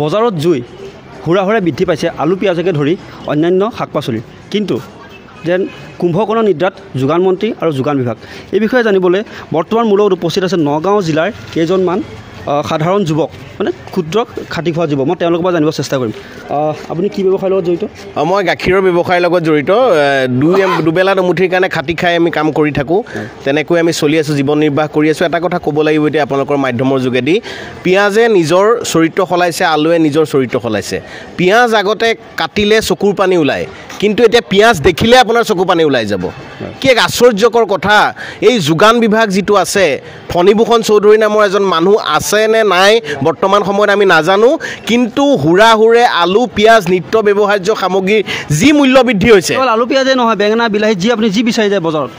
বজাৰত জুই হুৰা বৃদ্ধি পাইছে আলু পিঁয়াজকে ধৰি অন্যান্য শাক পাচলি কিন্তু যেন কুম্ভকৰ্ণ নিদ্ৰাত যোগান মন্ত্ৰী আৰু যোগান বিভাগ এই বিষয়ে জানিবলৈ বৰ্তমান মোৰ লগত উপস্থিত আছে নগাঁও জিলাৰ কেইজনমান সাধাৰণ যুৱক মানে ক্ষুদ্ৰ খাটি খোৱা যুৱক মই তেওঁলোকৰ পৰা জানিব চেষ্টা কৰিম আপুনি কি ব্যৱসায়ৰ লগত জড়িত মই গাখীৰৰ ব্যৱসায়ৰ লগত জড়িত দুবেলা দুমুঠিৰ কাৰণে খাটি খাই আমি কাম কৰি থাকোঁ তেনেকৈ আমি চলি আছোঁ জীৱন নিৰ্বাহ কৰি আছোঁ এটা কথা ক'ব লাগিব এতিয়া আপোনালোকৰ মাধ্যমৰ যোগেদি পিঁয়াজে নিজৰ চৰিত্ৰ সলাইছে আলুৱে নিজৰ চৰিত্ৰ সলাইছে পিঁয়াজ আগতে কাটিলে চকুৰ পানী ওলায় কিন্তু এতিয়া পিঁয়াজ দেখিলে আপোনাৰ চকু পানী ওলাই যাব কি এক আশ্চৰ্যকৰ কথা এই যোগান বিভাগ যিটো আছে ফণীভূষণ চৌধুৰী নামৰ এজন মানুহ আছে নে নাই বৰ্তমান সময়ত আমি নাজানো কিন্তু হুৰে আলু পিঁয়াজ নিত্য ব্যৱহাৰ্য সামগ্ৰীৰ যি মূল্য বৃদ্ধি হৈছে আলু পিঁয়াজে নহয় বেঙেনা বিলাহী যি আপুনি যি বিচাৰি যায় বজাৰত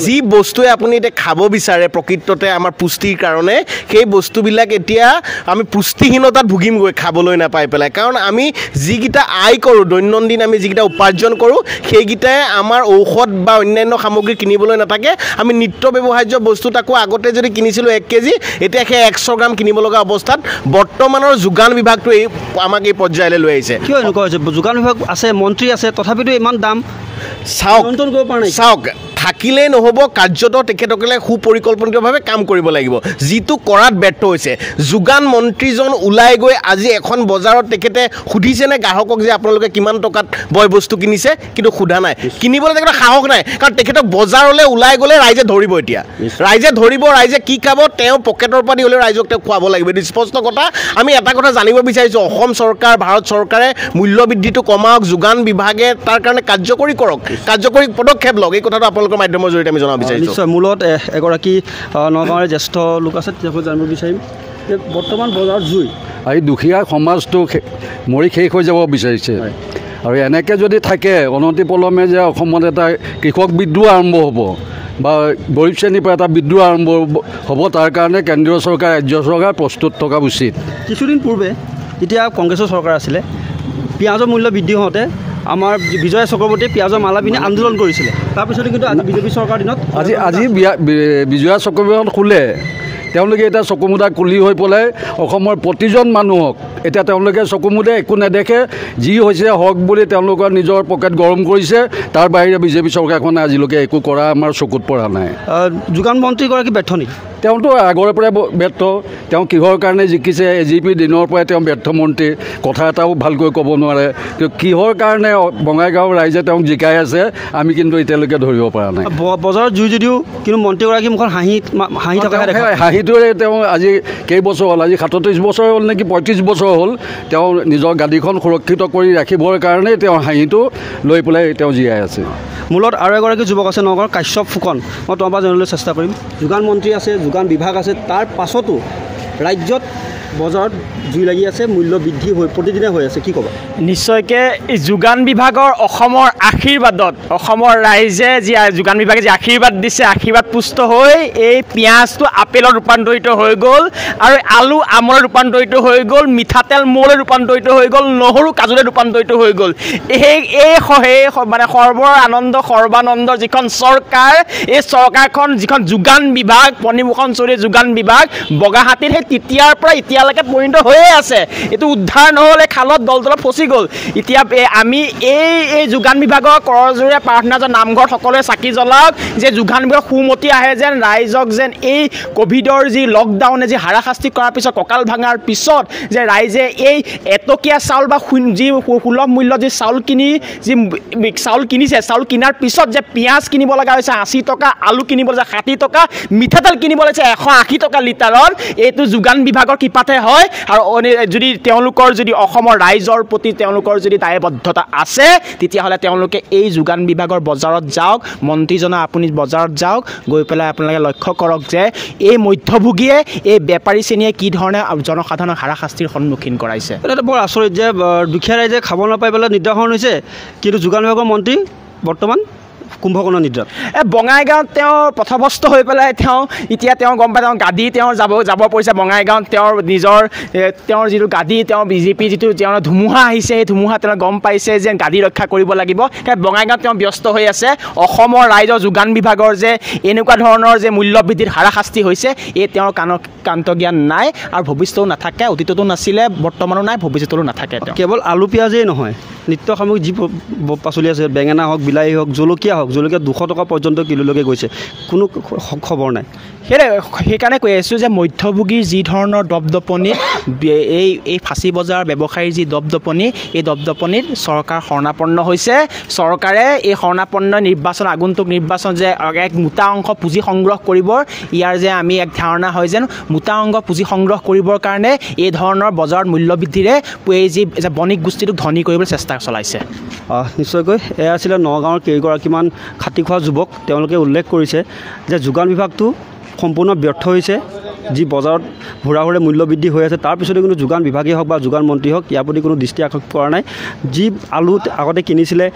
যি বস্তুৱে আপুনি এতিয়া খাব বিচাৰে প্ৰকৃততে আমাৰ পুষ্টিৰ কাৰণে সেই বস্তুবিলাক এতিয়া আমি পুষ্টিহীনতাত ভুগিমগৈ খাবলৈ নাপাই পেলাই কাৰণ আমি যিকেইটা আয় কৰোঁ দৈনন্দিন আমি যিকেইটা উপাৰ্জন কৰোঁ সেইকেইটাই আমাৰ ঔষধ বা অন্যান্য সামগ্ৰী কিনিবলৈ নাথাকে আমি নিত্য ব্যৱহাৰ্য বস্তু তাকো আগতে যদি কিনিছিলোঁ 1 কেজি এতিয়া সেই 100 গ্ৰাম কিনিব লগা অৱস্থাত বৰ্তমানৰ যোগান বিভাগটো আমাক এই পৰ্যায়লৈ লৈ আহিছে কিয় এনেকুৱা হৈছে যোগান বিভাগ আছে মন্ত্ৰী আছে তথাপিতো ইমান দাম চাওক থাকিলেই নহ'ব কাৰ্যত তেখেতসকলে সুপৰিকল্পনিতভাৱে কাম কৰিব লাগিব যিটো কৰাত ব্যৰ্থ হৈছে যোগান মন্ত্ৰীজন ওলাই গৈ আজি এখন বজাৰত তেখেতে সুধিছেনে গ্ৰাহকক যে আপোনালোকে কিমান টকাত বয় বস্তু কিনিছে কিন্তু সোধা নাই কিনিবলৈ তেখেতৰ সাহস নাই কাৰণ তেখেতক বজাৰলৈ ওলাই গ'লে ৰাইজে ধৰিব এতিয়া ৰাইজে কি খাব তেওঁ পকেটৰ পৰা দি হ'লেও ৰাইজক তেওঁ খুৱাব লাগিব এইটো স্পষ্ট কথা আমি এটা কথা জানিব বিচাৰিছোঁ অসম চৰকাৰ ভাৰত চৰকাৰে মূল্য বৃদ্ধিটো কমাওক যোগান বিভাগে তাৰ কাৰণে কাৰ্যকৰী পদক্ষেপ লওক এই কথাটো আপোনালোকৰ মাধ্যমৰ জৰিয়তে আমি জনাব বিচাৰিছোঁ নিশ্চয় মূলত এগৰাকী নগাঁৱৰ জ্যেষ্ঠ লোক আছে তেওঁক জানিব বিচাৰিম যে বৰ্তমান বজাৰত জুই এই দুখীয়া সমাজটো মৰি শেষ হৈ যাব বিচাৰিছে আৰু এনেকৈ যদি থাকে অনতিপলমে যে অসমত এটা কৃষক বিদ্ৰোহ আৰম্ভ হ'ব বা গৰীব শ্ৰেণীৰ পৰা এটা বিদ্ৰোহ আৰম্ভ হ'ব তাৰ কাৰণে কেন্দ্ৰীয় চৰকাৰ ৰাজ্য চৰকাৰ প্ৰস্তুত থকা উচিত কিছুদিন পূৰ্বে যেতিয়া কংগ্ৰেছৰ চৰকাৰ আছিলে পিঁয়াজৰ মূল্য বৃদ্ধি হওঁতে আমাৰ বিজয় চক্ৰৱৰ্তীয়ে পিঁয়াজৰ মালা পিন্ধি আন্দোলন কৰিছিলে তাৰপিছতে কিন্তু আজি বিজেপি চৰকাৰ দিনত আজি বিজয়া চক্ৰৱৰ্তীখন খোলে তেওঁলোকে এতিয়া চকুমুদা কুলি হৈ পেলাই অসমৰ প্ৰতিজন মানুহক এতিয়া তেওঁলোকে চকুমুদে একো নেদেখে যি হৈছে হওক বুলি তেওঁলোকৰ নিজৰ পকেট গৰম কৰিছে তাৰ বাহিৰে বিজেপি চৰকাৰখনে আজিলৈকে একো কৰা আমাৰ চকুত পৰা নাই যোগান মন্ত্ৰীগৰাকী ব্যৰ্থ নেকি তেওঁতো আগৰে পৰাই ব্যৰ্থ তেওঁ কিহৰ কাৰণে জিকিছে AGP দিনৰ পৰাই তেওঁ ব্যৰ্থ মন্ত্ৰী কথা এটাও ভালকৈ ক'ব নোৱাৰে কিহৰ কাৰণে বঙাইগাঁও ৰাইজে তেওঁক জিকাই আছে আমি কিন্তু এতিয়ালৈকে ধৰিব পৰা নাই বজাৰত জুই যদিও কিন্তু মন্ত্ৰীগৰাকী মুখত হাঁহি থকা হাঁহিটোৰে তেওঁ আজি কেইবছৰ হ'ল আজি 37 বছৰ হ'ল নেকি 35 বছৰ হ'ল তেওঁ নিজৰ গাদীখন সুৰক্ষিত কৰি ৰাখিবৰ কাৰণে তেওঁ হাঁহিটো লৈ পেলাই তেওঁ জীয়াই আছে মূলত আৰু এগৰাকী যুৱক আছে নগাঁৱৰ কাশ্যপ ফুকন মই তোমাৰ পৰা জানিবলৈ চেষ্টা কৰিম যোগান মন্ত্ৰী আছে যোগান বিভাগ আছে তাৰ পাছতো ৰাজ্যত বজাৰত জুই লাগি আছে মূল্য বৃদ্ধি প্ৰতিদিনে হৈ আছে কি ক'বা নিশ্চয়কৈ যোগান বিভাগৰ অসমৰ আশীৰ্বাদত অসমৰ ৰাইজে যি যোগান বিভাগে যি আশীৰ্বাদ দিছে আশীৰ্বাদ পুষ্ট হৈ এই পিঁয়াজটো আপেলত ৰূপান্তৰিত হৈ গ'ল আৰু আলু আমলৈ ৰূপান্তৰিত হৈ গ'ল মিঠাতেল মৌলৈ ৰূপান্তৰিত হৈ গ'ল নহৰু কাজুলৈ ৰূপান্তৰিত হৈ গ'ল এই মানে সৰ্বানন্দ যিখন চৰকাৰ এই চৰকাৰখন যিখন যোগান বিভাগ ফণীভূষণ চৌধুৰীৰ যোগান বিভাগ বগাহাটীত সেই তেতিয়াৰ পৰা এতিয়ালৈকে পৰিণত হৈয়ে আছে এইটো উদ্ধাৰ নহ'লে খালত দলদলত ফচি গ'ল এতিয়া আমি এই যোগান বিভাগৰ কৰজোৰে প্ৰাৰ্থনা যে নামঘৰত সকলোৱে চাকি জ্বলাওক যে যোগান বিভাগৰ সুমতি আহে যেন ৰাইজক যেন এই ক'ভিডৰ যি লকডাউনে যি হাৰাশাস্তি কৰাৰ পিছত কঁকাল ভাঙাৰ পিছত যে ৰাইজে এই এটকীয়া চাউল বা যি সুলভ মূল্যত যি চাউল কিনিছে চাউল কিনাৰ পিছত যে পিঁয়াজ কিনিব লগা হৈছে 80 টকা আলু কিনিব লাগে 60 টকা মিঠাতেল কিনিব লাগিছে 180 টকা লিটাৰত এইটো যোগান বিভাগৰ কৃপাতে হয় আৰু যদি তেওঁলোকৰ যদি অসমৰ ৰাইজৰ প্ৰতি তেওঁলোকৰ যদি দায়বদ্ধতা আছে তেতিয়াহ'লে তেওঁলোকে এই যোগান বিভাগৰ বজাৰত যাওক মন্ত্ৰীজনা আপুনি বজাৰত যাওক গৈ পেলাই আপোনালোকে লক্ষ্য কৰক যে এই মধ্যভোগীয়ে এই বেপাৰী শ্ৰেণীয়ে কি ধৰণে জনসাধাৰণক হাৰাশাস্তিৰ সন্মুখীন কৰাইছে এটা বৰ আচৰিত যে দুখীয়া ৰাইজে খাব নাপাই পেলাই নিৰ্যাতন হৈছে কিন্তু যোগান বিভাগৰ মন্ত্ৰী বৰ্তমান কুম্ভকৰ্ণ নিদ্ৰাত বঙাইগাঁৱত তেওঁ পথভ্ৰষ্ট হৈ পেলাই এতিয়া তেওঁ গম পায় তেওঁ গাদী যাব পৰিছে বঙাইগাঁৱত তেওঁৰ যিটো গাদী তেওঁ বিজেপি যিটো তেওঁৰ ধুমুহা আহিছে সেই ধুমুহা তেওঁ গম পাইছে যে গাদী ৰক্ষা কৰিব লাগিব সেই বঙাইগাঁৱত তেওঁ ব্যস্ত হৈ আছে অসমৰ ৰাইজৰ যোগান বিভাগৰ যে এনেকুৱা ধৰণৰ যে মূল্যবৃদ্ধিৰ হাৰাশাস্তি হৈছে এই তেওঁৰ কান্ত জ্ঞান নাই আৰু ভৱিষ্যতেও নাথাকে অতীততো নাছিলে বৰ্তমানো নাই ভৱিষ্যততো নাথাকে কেৱল আলু পিঁয়াজেই নহয় নিত্য সামগ্ৰী যি পাচলি আছে বেঙেনা হওক বিলাহী হওক জলকীয়া 200 টকা পৰ্যন্ত কিলোলৈকে গৈছে কোনো খবৰ নাই সেইকাৰণে কৈ আছোঁ যে মধ্যভোগীৰ যি ধৰণৰ দপদপনি এই ফাঁচী বজাৰ ব্যৱসায়ীৰ যি দপদপনি এই দপদপনিত চৰকাৰ শৰণাপন্ন হৈছে চৰকাৰে এই শৰণাপন্ন আগন্তুক নিৰ্বাচন যে এক মোটা অংশ পুঁজি সংগ্ৰহ কৰিব ইয়াৰ যে আমি এক ধাৰণা হয় যেন মোটা অংশ পুঁজি সংগ্ৰহ কৰিবৰ কাৰণে এই ধৰণৰ বজাৰত মূল্যবৃদ্ধিৰে এই যি বণিক গোষ্ঠীটোক ধনী কৰিবলৈ চেষ্টা চলাইছে নিশ্চয়কৈ এয়া আছিলে নগাঁৱৰ কেইগৰাকীমান খাটি খোৱা যুৱক তেওঁলোকে উল্লেখ কৰিছে যে যোগান বিভাগটো সম্পূৰ্ণ ব্যৰ্থ হৈছে যি বজাৰত হুৰাহুৰে মূল্যবৃদ্ধি হৈ আছে তাৰপিছতে কোনো যোগান বিভাগেই হওক বা যোগান মন্ত্ৰী হওক ইয়াৰ প্ৰতি কোনো দৃষ্টি আকৰ্ষণ কৰা নাই যি আলু আগতে কিনিছিলে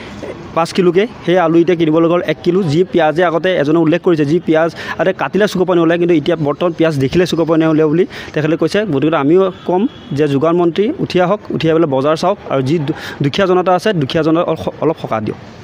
5 কিলোকৈ সেই আলু এতিয়া কিনিবলৈ গ'ল 1 কিলো যি পিঁয়াজে আগতে এজনে উল্লেখ কৰিছে যি পিঁয়াজ আগতে কাটিলে চুকুপানী ওলায় কিন্তু এতিয়া বৰ্তমান পিঁয়াজ দেখিলে চুকুপানী ওলায় বুলি তেখেতে কৈছে গতিকে আমিও ক'ম যে যোগান মন্ত্ৰী উঠি আহক উঠি আহি পেলাই বজাৰ চাওক আৰু যি দুখীয়া জনতা আছে দুখীয়া জনতা অলপ সকাহ দিয়ক